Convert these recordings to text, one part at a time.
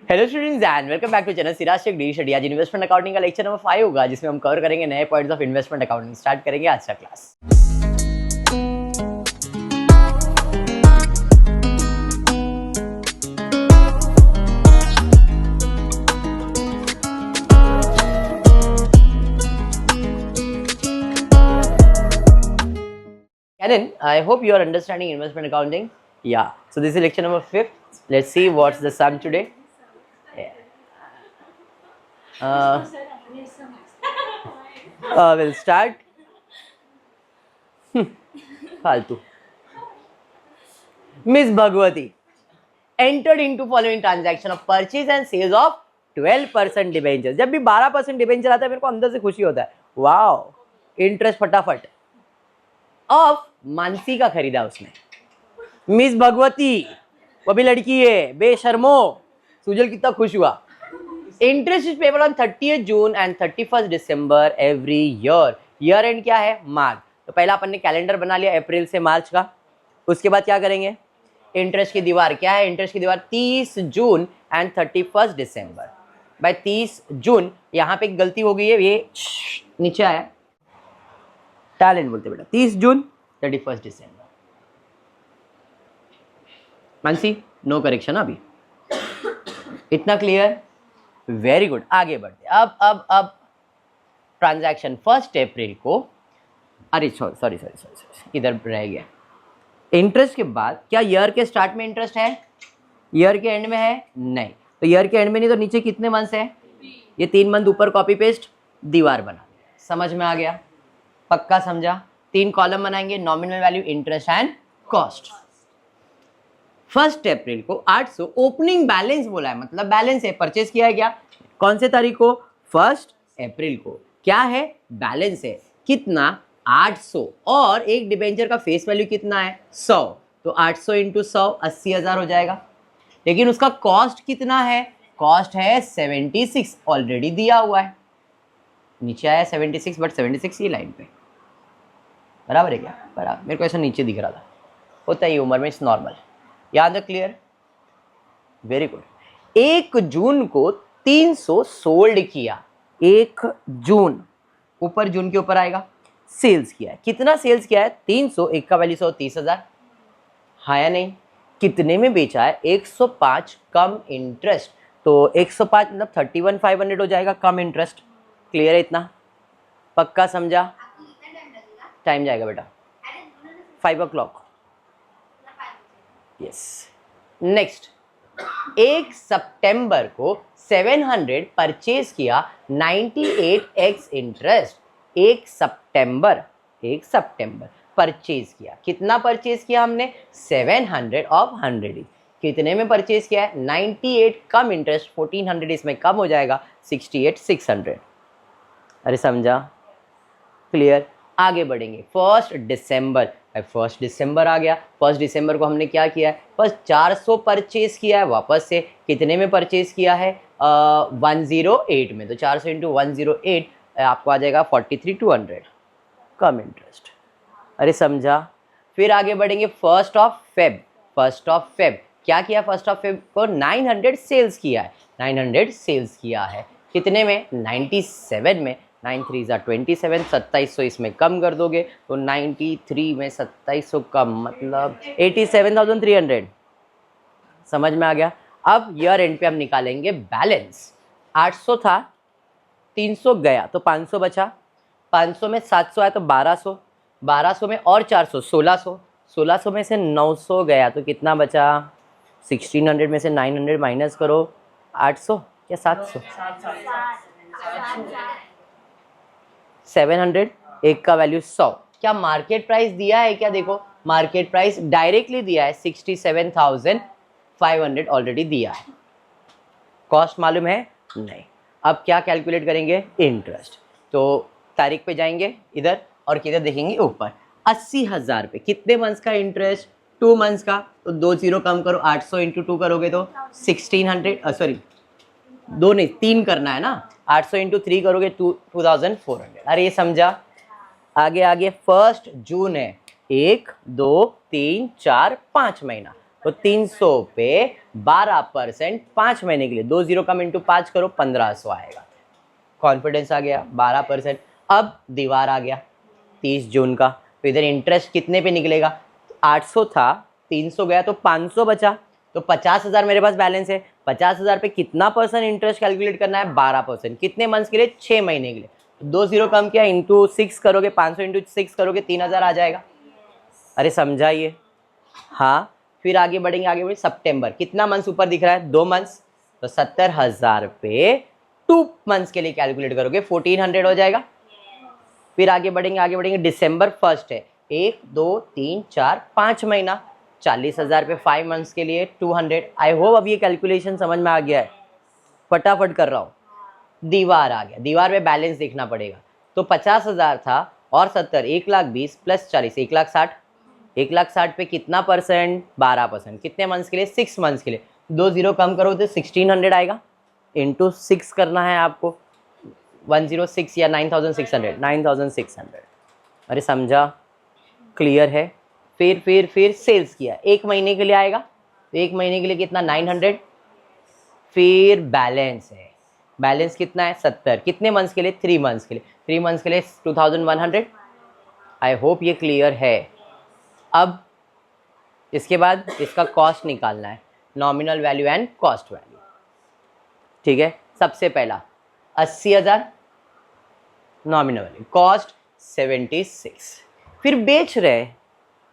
Hello students and welcome back to channel Siraj Shaikh the study. आज investment accounting का lecture number 5 होगा, जिसमें हम कवर करेंगे नए points of investment accounting. Start करेंगे आज का class. Canon, I hope you are understanding investment accounting. Yeah. So this is lecture number 5. Let's see what's the sum today. We'll start. फालतू. Miss Bhagwati entered into following transaction of purchase and sales of 12% debenture. जब भी 12% debenture आता है मेरे को अंदर से खुशी होता है, वाओ इंटरेस्ट फटाफट। ऑफ मानसी का खरीदा उसने। मिस भगवती वो भी लड़की है, बेशर्मो। सुजल कितना खुश हुआ। Interest is payable on 30 June and 31 December every year. Year and क्या है? मार्च। तो पहला अपन ने कैलेंडर बना लिया अप्रैल से मार्च का। उसके बाद क्या करेंगे? इंटरेस्ट की दीवार क्या है? इंटरेस्ट की दीवार 30 जून एंड 31 दिसंबर। बाय 30 जून यहाँ पे एक गलती हो गई है, ये नीचे आया, टैलेंट बोलते बेटा। 30 जून 31 दिसंबर। मानसी नो करेक्शन अभी, इतना क्लियर? Very good. आगे बढ़ते। अब ट्रांजैक्शन 1 अप्रैल को, अरे सॉरी इधर रह गया। इंटरेस्ट के बाद क्या ईयर के स्टार्ट में इंटरेस्ट है? ईयर के एंड में है? नहीं। तो ईयर के एंड में नहीं तो नीचे कितने मंथ्स है? ये 3 मंथ ऊपर कॉपी पेस्ट दीवार बना। समझ में आ गया? पक्का समझा? 3 कॉलम बनाएंगे, nominal value, interest and cost. 1 अप्रैल को 800 ओपनिंग बैलेंस बोला है, मतलब बैलेंस है, परचेज किया है क्या? कौन से तारीख को? 1 अप्रैल को। क्या है? बैलेंस है। कितना? 800। और एक डिबेंचर का फेस वैल्यू कितना है? 100। तो 800 इंटू 100 80,000 हो जाएगा। लेकिन उसका कॉस्ट कितना है? कॉस्ट है 76, ऑलरेडी दिया हुआ है। नीचे आया 76, बट 76 ये लाइन पे बराबर है क्या? बराबर। मेरे को ऐसा नीचे दिख रहा था, होता ही उम्र में, इट्स नॉर्मल। याद है? क्लियर? Very good. 1 जून को 300 सोल्ड किया। 1 जून, ऊपर जून के ऊपर आएगा, सेल्स किया है। कितना सेल्स किया है? 300। 1 का वैल्यू 130,000, हाँ या नहीं? कितने में बेचा है? 105 कम इंटरेस्ट। तो 105 मतलब 31,500 हो जाएगा कम इंटरेस्ट। क्लियर है इतना? पक्का समझा? टाइम जाएगा बेटा 5 o'clock। यस। नेक्स्ट, 1 सितंबर को 700 परचेज किया, 98x इंटरेस्ट। 1 सितंबर परचेज किया। कितना परचेज किया हमने? 700 ऑफ 100। कितने में परचेज किया है? 98 कम इंटरेस्ट, 1400 इसमें कम हो जाएगा, 68,600। अरे समझा? क्लियर? आगे बढ़ेंगे। 1 दिसंबर। 1 दिसंबर आ गया। 1 दिसंबर को हमने क्या किया है? बस 400 परचेज किया है वापस से। कितने में परचेज किया है? 108 में। तो 400 इंटू 108 आपको आ जाएगा 43,200 कम इंटरेस्ट। अरे समझा? फिर आगे बढ़ेंगे। 1 फेब क्या किया? 1 फेब को 900 सेल्स किया है। 900 सेल्स किया है। कितने में? 97 में। 9 3 27, 2700 इसमें कम कर दोगे तो 93 में 2700 कम, मतलब 87,300। समझ में आ गया? अब ईयर एंड पे हम निकालेंगे बैलेंस। 800 था, 300 गया तो 500 बचा। 500 में 700 आया तो 1200। 1200 में और 400, 1600। 1600 में से 900 गया तो कितना बचा? 1600 में से 900 माइनस करो, 800 या 700? 700। 1 का वैल्यू 100। क्या मार्केट प्राइस दिया है क्या? देखो मार्केट प्राइस डायरेक्टली दिया है 67,500 ऑलरेडी दिया है। कॉस्ट मालूम है? नहीं। अब क्या कैलकुलेट करेंगे? इंटरेस्ट। तो तारीख पे जाएंगे इधर और किधर देखेंगे? ऊपर। 80,000 पे कितने मंथ्स का इंटरेस्ट? 2 मंथ्स का। तो 2 0 कम करो, 800 इंटू 2 करोगे तो 1600, सॉरी 2 नहीं 3 करना है ना। 800 इंटू 3 करोगे 2400। अरे ये समझा? आगे 1 जून है। 1 2 3 4 5 महीना। तो 300 पे 12%, 5 महीने के लिए 2 जीरो कम इंटू 5 करो, 1500 आएगा। कॉन्फिडेंस आ गया 12%। अब दीवार आ गया 30 जून का, तो इधर इंटरेस्ट कितने पे निकलेगा, 800 था, 300 गया तो 500 बचा, तो 50,000 मेरे पास बैलेंस है। 50,000 पे कितना परसेंट इंटरेस्ट कैलकुलेट करना है, 12%। कितने मंथ्स के लिए, 6 महीने के लिए। 2 जीरो कम किया, इंटू 6 करोगे, 500 इंटू 6 करोगे, 3000 आ जाएगा। अरे समझाइए। हाँ, फिर आगे बढ़ेंगे, आगे बढ़ेंगे। सितंबर कितना मंथ्स ऊपर दिख रहा है, 2 मंथ्स, तो 70,000 पे 2 मंथ्स के लिए कैलकुलेट करोगे, 1400 हो जाएगा। फिर आगे बढ़ेंगे, आगे बढ़ेंगे। दिसंबर 1 है, 1 2 3 4 5 महीना, 40,000 पे 5 मंथ्स के लिए 200। आई होप अब ये कैलकुलेशन समझ में आ गया है, फटाफट कर रहा हूँ। दीवार आ गया, दीवार में बैलेंस देखना पड़ेगा। तो 50,000 था और 70, 1,20,000 प्लस 40, 1,60,000। 1,60,000 पे कितना परसेंट, 12%। कितने मंथ्स के लिए, 6 मंथ्स के लिए। 2 जीरो कम करो तो 1600 आएगा, इंटू 6 करना है आपको, 106 या 9,600, 9,600। अरे समझा, क्लियर है। फिर सेल्स किया, 1 महीने के लिए आएगा, तो 1 महीने के लिए कितना, 900। फिर बैलेंस है, बैलेंस कितना है, 70। कितने मंथ्स के लिए, 3 मंथ्स के लिए। 3 मंथ्स के लिए 2,100। आई होप ये क्लियर है। अब इसके बाद इसका कॉस्ट निकालना है, nominal value and cost value. ठीक है, सबसे पहला 80,000 नॉमिनल वैल्यू, कॉस्ट 76। फिर बेच रहे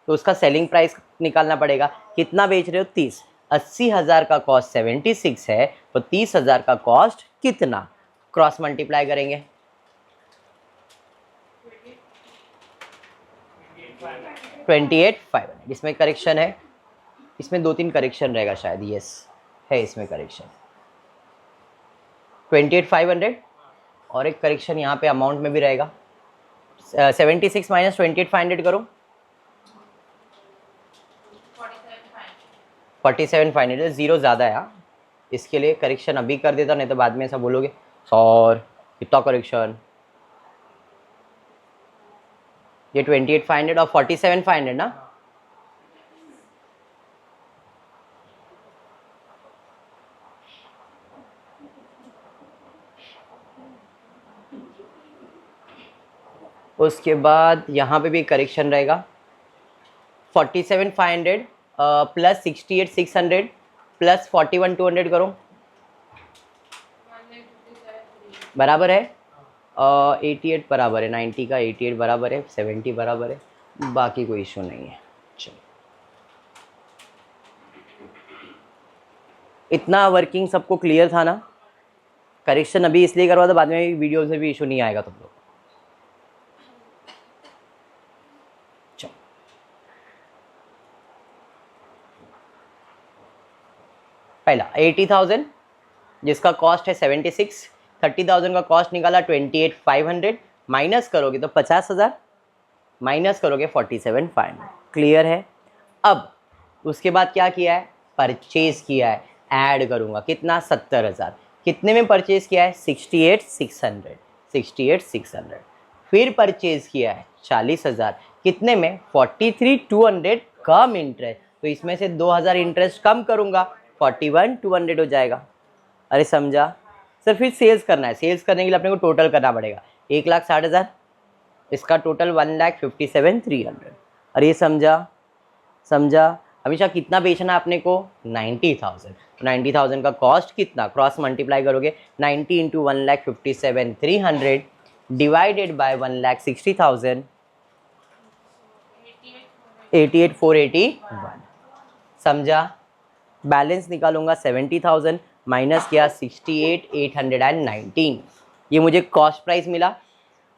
तो उसका सेलिंग प्राइस निकालना पड़ेगा, कितना बेच रहे हो, 30। 80,000 का कॉस्ट 76 है, तो 30,000 का कॉस्ट कितना, क्रॉस मल्टीप्लाई करेंगे, 28,500। इसमें करेक्शन है, इसमें 2-3 करेक्शन रहेगा शायद, यस है इसमें करेक्शन, 28,500। और एक करेक्शन यहाँ पे अमाउंट में भी रहेगा, 76 माइनस 28,500 करो, 47,500। जीरो ज़्यादा है, हाँ इसके लिए करेक्शन अभी कर देता, नहीं तो बाद में ऐसा बोलोगे और कितना करेक्शन। ये 28,500 और 47,500 ना, उसके बाद यहाँ पे भी करेक्शन रहेगा, 47,500 प्लस 68,600 प्लस 41,200 करो, बराबर है 88 बराबर है 90 का, 88 बराबर है 70 बराबर है, बाकी कोई इशू नहीं है। चलो, इतना वर्किंग सबको क्लियर था ना। करेक्शन अभी इसलिए करवा, तो बाद में वीडियो से भी इशू नहीं आएगा तुम लोग। चलो, पहला 80,000 जिसका कॉस्ट है 76, 30,000 का कॉस्ट निकाला 28,500, माइनस करोगे तो 50,000, माइनस करोगे 47,500। क्लियर है। अब उसके बाद क्या किया है, परचेज किया है, ऐड करूंगा कितना, 70,000। कितने में परचेज किया है, 68,600, 68,600। फिर परचेज किया है 40,000, कितने में, 43,200 कम इंटरेस्ट, तो इसमें से 2,000 इंटरेस्ट कम करूंगा, 41,200 हो जाएगा। अरे समझा सर। फिर सेल्स करना है, सेल्स करने के लिए अपने को टोटल करना पड़ेगा, 1,60,000, इसका टोटल 1,57,300। अरे समझा, समझा। हमेशा कितना बेचना है अपने को, 90,000। 90,000 का कॉस्ट कितना, क्रॉस मल्टीप्लाई करोगे, 90 इंटू 1,57,300 डिवाइडेड बाय 1,60,000, 88,481। समझा। बैलेंस निकालूंगा 70,000 माइनस किया 68,819, ये मुझे कॉस्ट प्राइस मिला।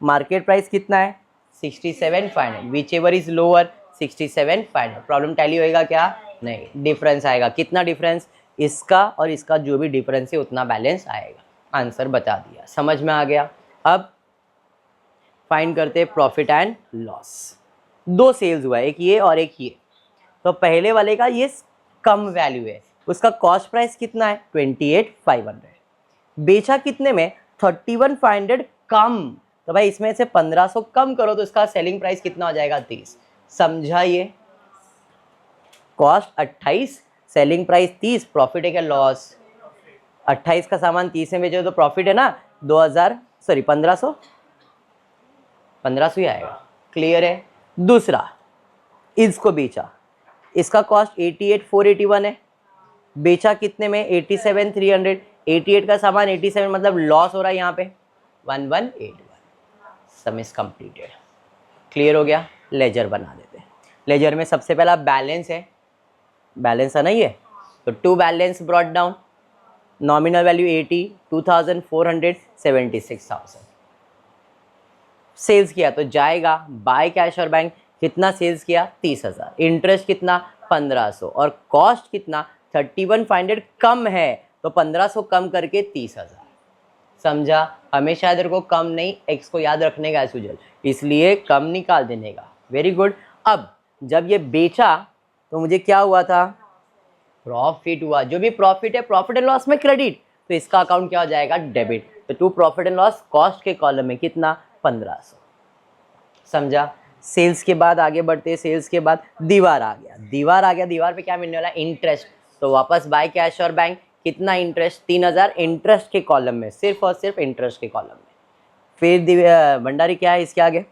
मार्केट प्राइस कितना है, 67,500, which ever is lower 67,500। Problem tally होएगा क्या, नहीं, डिफरेंस आएगा। कितना डिफरेंस, इसका और इसका जो भी डिफरेंस है उतना बैलेंस आएगा। आंसर बता दिया, समझ में आ गया। अब फाइंड करते हैं प्रॉफिट एंड लॉस। 2 सेल्स हुआ, एक ये और एक ये। तो पहले वाले का ये कम वैल्यू है, उसका कॉस्ट प्राइस कितना है, 28,500। बेचा कितने में, 31,500 कम, तो भाई इसमें से 1,500 कम करो तो इसका सेलिंग प्राइस कितना हो जाएगा, 30। समझा ये। कॉस्ट 28, सेलिंग प्राइस 30, प्रॉफिट है क्या लॉस? 28 का सामान 30 में बेचो तो प्रॉफिट है ना 1500 ही आएगा। क्लियर है? दूसरा, इसको बेचा, इसका कॉस्ट 88,481 है, बेचा कितने में? 87,300। 88 का सामान 87 मतलब लॉस हो रहा है यहाँ पे 1181। सम इज कंप्लीटेड। क्लियर हो गया? लेजर बना देते हैं। लेजर में सबसे पहला बैलेंस है, बैलेंस है ना ये, तो to balance brought down, nominal value 80, 2,400, 76,000। Sales किया तो जाएगा बाय कैश और बैंक, कितना सेल्स किया? 30,000। इंटरेस्ट कितना? 1500। और कॉस्ट कितना? 31,500 कम है तो 1500 कम करके 30,000। समझा? हमेशा इधर को कम नहीं, एक्स को याद रखने का है सुजल, इसलिए कम निकाल देने का। Very good. अब जब ये बेचा तो मुझे क्या हुआ था? प्रॉफिट हुआ। जो भी प्रॉफिट है प्रॉफिट एंड लॉस में क्रेडिट, तो इसका अकाउंट क्या हो जाएगा? डेबिट। तो to profit and loss, cost के कॉलम में कितना? 1500। समझा? सेल्स के बाद आगे बढ़ते हैं, सेल्स के बाद दीवार आ गया, दीवार आ गया, दीवार पे क्या मिलने वाला? इंटरेस्ट। तो वापस बाय कैश और बैंक, कितना इंटरेस्ट? 3,000 इंटरेस्ट के कॉलम में, सिर्फ और सिर्फ इंटरेस्ट के कॉलम में। फिर भंडारी क्या है इसके आगे?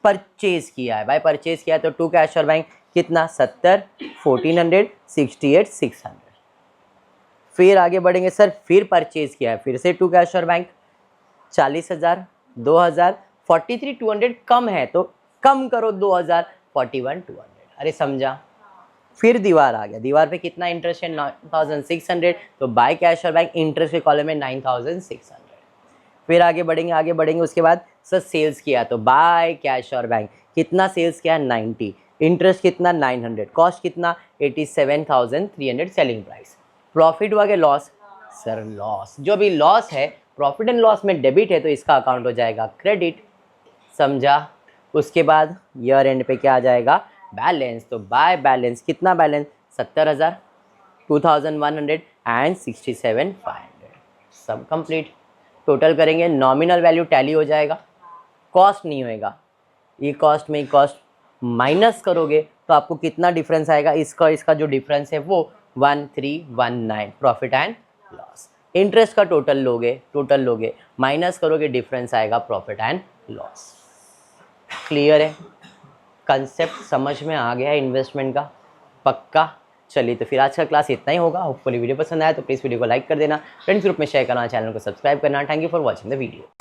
परचेज किया है, बाय परचेज किया है तो टू कैश और बैंक कितना? 70, 1400, 68, 600। फिर आगे बढ़ेंगे सर, फिर परचेज किया है, फिर से टू कैश और बैंक 40,000, 2,000, 43,200 कम है तो कम करो 2,000, 41,200। अरे समझा? फिर दीवार आ गया, दीवार पे कितना इंटरेस्ट है? 9,600, तो बाय कैश और बैंक इंटरेस्ट के कॉलम में 9,600। फिर आगे बढ़ेंगे उसके बाद सर सेल्स किया तो बाय कैश और बैंक, कितना सेल्स किया? 90, इंटरेस्ट कितना? 900, कॉस्ट कितना? 87,300 सेलिंग प्राइस। प्रॉफिट हुआ कि लॉस? Sir loss. जो भी लॉस है प्रॉफिट एंड लॉस में डेबिट है तो इसका अकाउंट हो जाएगा क्रेडिट। समझा? उसके बाद ईयर एंड पे क्या आ जाएगा? बैलेंस। तो बाय बैलेंस, कितना बैलेंस? 70,000, 2,100 एंड 67,500। सब कंप्लीट। टोटल करेंगे, नॉमिनल वैल्यू टैली हो जाएगा, कॉस्ट नहीं होएगा, ये कॉस्ट में कॉस्ट माइनस करोगे तो आपको कितना डिफरेंस आएगा? इसका जो डिफरेंस है वो 1319 प्रॉफिट एंड लॉस। इंटरेस्ट का टोटल लोगे माइनस करोगे, डिफरेंस आएगा प्रॉफिट एंड लॉस। क्लियर है? कंसेप्ट समझ में आ गया इन्वेस्टमेंट का? पक्का? चलिए तो फिर आज का क्लास इतना ही होगा। होपफुली वीडियो पसंद आया तो प्लीज़ वीडियो को लाइक कर देना, फ्रेंड्स ग्रुप में शेयर करना, चैनल को सब्सक्राइब करना। Thank you for watching the video.